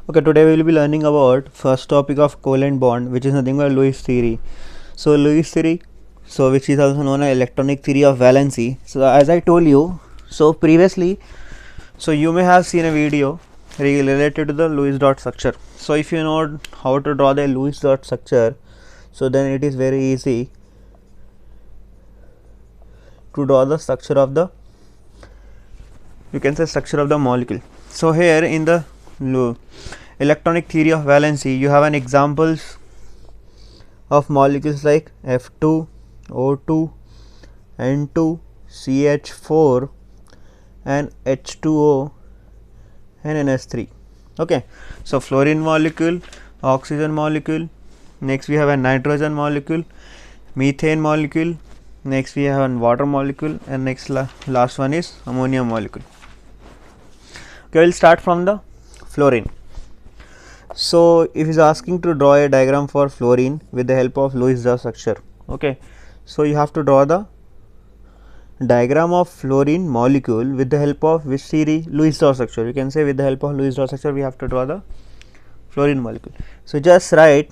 Okay, today we will be learning about first topic of covalent bond, which is nothing but Lewis theory. So Lewis theory, which is also known as electronic theory of valency. So as I told you, previously, you may have seen a video related to the Lewis dot structure. So if you know how to draw the Lewis dot structure, so then it is very easy to draw the structure of the, you can say, structure of the molecule. So here in the electronic theory of valency, you have an examples of molecules like F2, O2, N2, CH4 and H2O and NH3. Okay, so fluorine molecule, oxygen molecule, next we have a nitrogen molecule, methane molecule, next we have a water molecule, and next last one is ammonia molecule. Okay, we'll start from the fluorine. So if is asking to draw a diagram for fluorine with the help of Lewis dot structure, okay, so you have to draw the diagram of fluorine molecule with the help of which series? Lewis dot structure. You can say with the help of Lewis dot structure we have to draw the fluorine molecule. So just write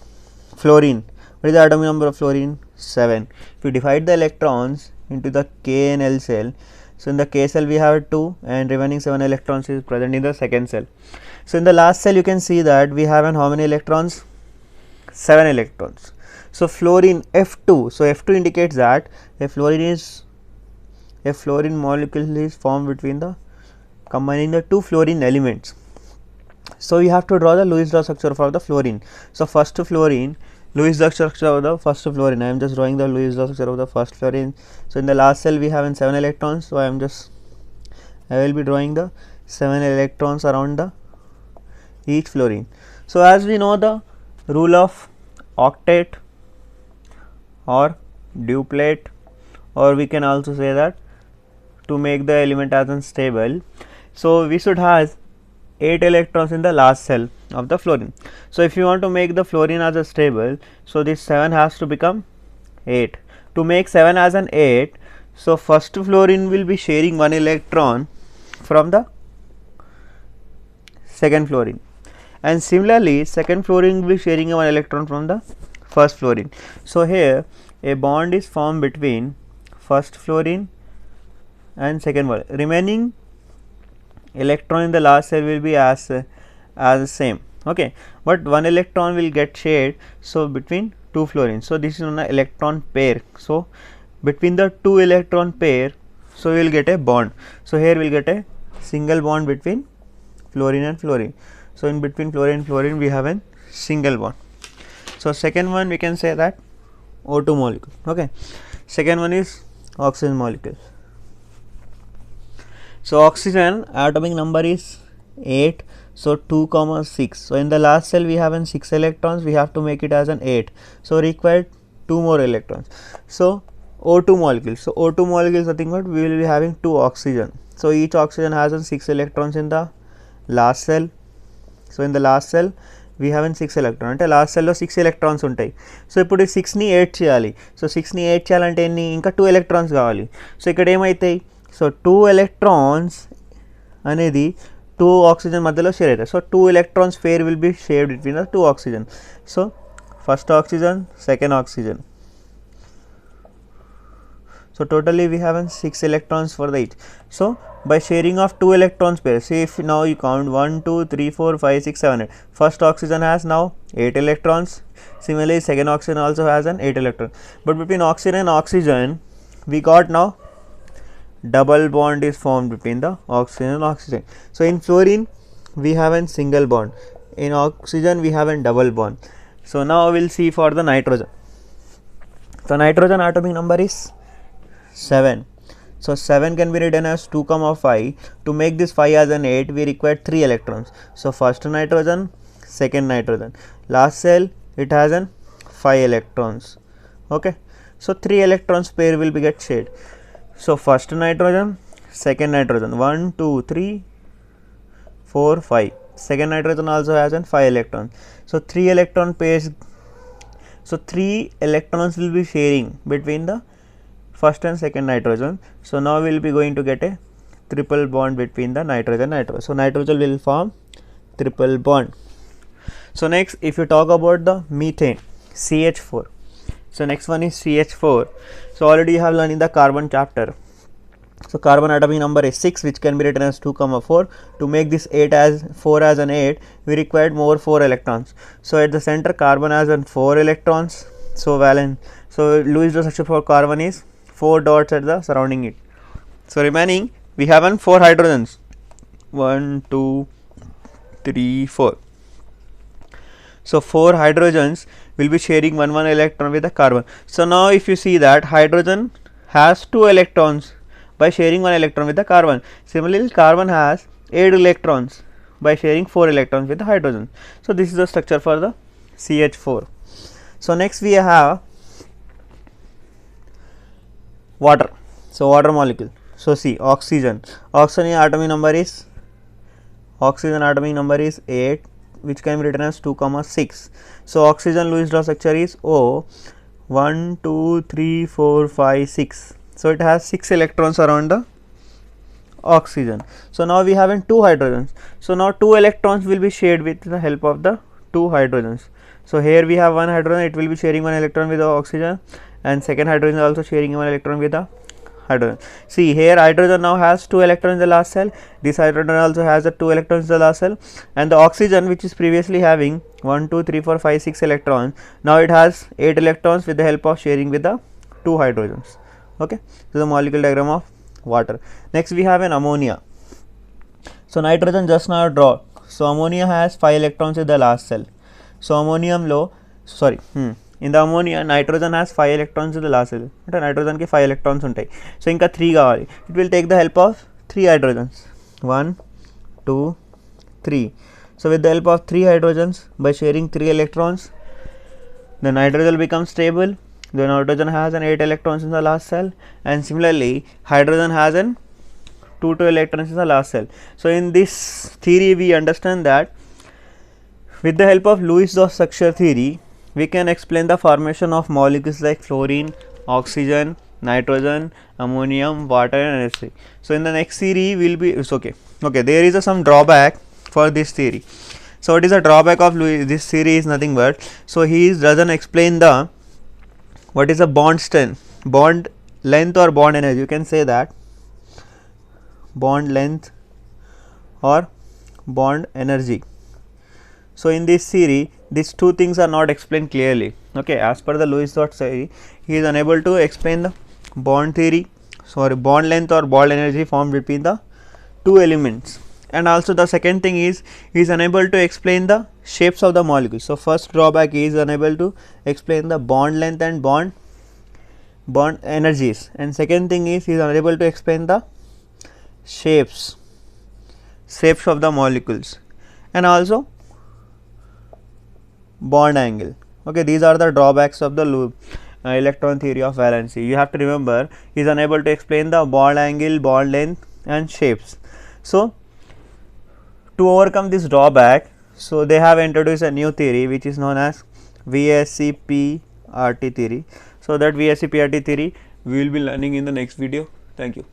fluorine. What is the atomic number of fluorine? 7. If you divide the electrons into the K and L cell, so in the K cell we have 2 and remaining 7 electrons is present in the second cell. So in the last cell you can see that we have how many electrons? 7 electrons. So fluorine F2. So F2 indicates that a fluorine molecule is formed between the combining the two fluorine elements. So you have to draw the Lewis dot structure for the fluorine. So first fluorine, Lewis dot structure of the first fluorine. I am just drawing the Lewis dot structure of the first fluorine. So in the last cell we have 7 electrons. So I will be drawing the 7 electrons around the each fluorine. So as we know the rule of octet or duplet, or we can also say that to make the element as unstable, so we should have 8 electrons in the last cell of the fluorine. So if you want to make the fluorine as a stable, so this 7 has to become 8. To make 7 as an 8, so first fluorine will be sharing 1 electron from the second fluorine, and similarly second fluorine will be sharing 1 electron from the first fluorine. So here a bond is formed between first fluorine and second one. Remaining electron in the last cell will be as same, okay, but 1 electron will get shared, so between two fluorines. So this is an electron pair. So between the two electron pair, so we will get a bond. So here we will get a single bond between fluorine and fluorine. So in between fluorine and fluorine we have a single bond. So second one we can say that O2 molecule. Okay, second one is oxygen molecule. So oxygen atomic number is 8. So 2, 6. So in the last cell we have 6 electrons. We have to make it as an 8. So required 2 more electrons. So O2 molecule. So O2 molecule is nothing but we will be having 2 oxygen. So each oxygen has 6 electrons in the last cell. So in the last cell we have 6 electrons. అంటే last సెల్లో 6 electrons ఉంటాయి. So ఇప్పుడు 6ని 8 చేయాలి. So 6ని 8 చేయాలంటే ఎన్ని? ఇంకా 2 electrons కావాలి. So ఇక్కడ ఏమవుతాయి? సో 2 ఎలక్ట్రాన్స్ అనేది 2 ఆక్సిజన్ మధ్యలో షేర్ అవుతాయి. So 2 electrons pair will be shared between the 2 oxygen. So first oxygen, second oxygen. So totally we have 6 electrons for the each. So by sharing of 2 electrons pair, see if now you count 1, 2, 3, 4, 5, 6, 7, 8. First oxygen has now 8 electrons. Similarly second oxygen also has an 8 electron. But between oxygen and oxygen we got now double bond is formed between the oxygen and oxygen. So in fluorine we have a single bond. In oxygen we have a double bond. So now we will see for the nitrogen. So nitrogen atomic number is 7. So 7 can be written as 2, 5. To make this 5 as an 8 we require 3 electrons. So first nitrogen, second nitrogen. Last cell it has an 5 electrons. Okay. So 3 electrons pair will be get shared. So first nitrogen, second nitrogen. 1, 2, 3, 4, 5. Second nitrogen also has an 5 electrons. So 3 electron pairs. So 3 electrons will be sharing between the first and second nitrogen. So now we will be going to get a triple bond between the nitrogen. So nitrogen will form triple bond. So next, if you talk about the methane, CH4. So next one is CH4. So already you have learned in the carbon chapter. So carbon atomic number is 6, which can be written as 2, 4. To make this 8 as 4 as an 8, we required more 4 electrons. So at the center, carbon has an 4 electrons. So valence. So Lewis structure for carbon is 4 dots at the surrounding it. So remaining, we have an 4 hydrogens. 1, 2, 3, 4. So 4 hydrogens will be sharing one electron with the carbon. So now if you see that hydrogen has 2 electrons by sharing 1 electron with the carbon. Similarly, carbon has 8 electrons by sharing 4 electrons with the hydrogen. So this is the structure for the CH4. So next we have water. So water molecule. So see, oxygen. Oxygen atomic number is 8, which can be written as 2, 6. So oxygen Lewis law structure is O, 1, 2, 3, 4, 5, 6. So it has 6 electrons around the oxygen. So now we have 2 hydrogens. So now 2 electrons will be shared with the help of the 2 hydrogens. So here we have 1 hydrogen, it will be sharing 1 electron with the oxygen, and second hydrogen also sharing 1 electron with the hydrogen. See here, hydrogen now has 2 electrons in the last cell. This hydrogen also has the 2 electrons in the last cell, and the oxygen, which is previously having 1, 2, 3, 4, 5, 6 electrons, now it has 8 electrons with the help of sharing with the 2 hydrogens. Okay, so the molecular diagram of water. Next we have an ammonia. So nitrogen just now draw. So ammonia has 5 electrons in the last cell. So ammonium low, in the ammonia nitrogen has 5 electrons in the last cell. Nitrogen ki 5 electrons untai. So inka 3 kavali. It will take the help of 3 hydrogens. 1, 2, 3. So with the help of 3 hydrogens, by sharing 3 electrons, the nitrogen becomes stable. The nitrogen has an 8 electrons in the last cell, and similarly hydrogen has an 2 electrons in the last cell. So in this theory we understand that with the help of Lewis structure theory, we can explain the formation of molecules like fluorine, oxygen, nitrogen, ammonium, water, and NH3. So in the next theory will be there is some drawback for this theory. So what is the drawback of Lewis? This theory is nothing but, so he doesn't explain the what is a bond strength, bond length or bond energy. You can say that bond length or bond energy. So in this theory, these two things are not explained clearly. Okay, as per the Lewis theory, he is unable to explain the bond length or bond energy formed between the two elements. And also the second thing is, he is unable to explain the shapes of the molecules. So first drawback, he is unable to explain the bond length and bond energies, and second thing is, he is unable to explain the shapes of the molecules, and also bond angle. Okay, these are the drawbacks of the electron theory of valency. You have to remember, he is unable to explain the bond angle, bond length, and shapes. So to overcome this drawback, so they have introduced a new theory which is known as VSEPRT theory. So that VSEPRT theory we will be learning in the next video. Thank you.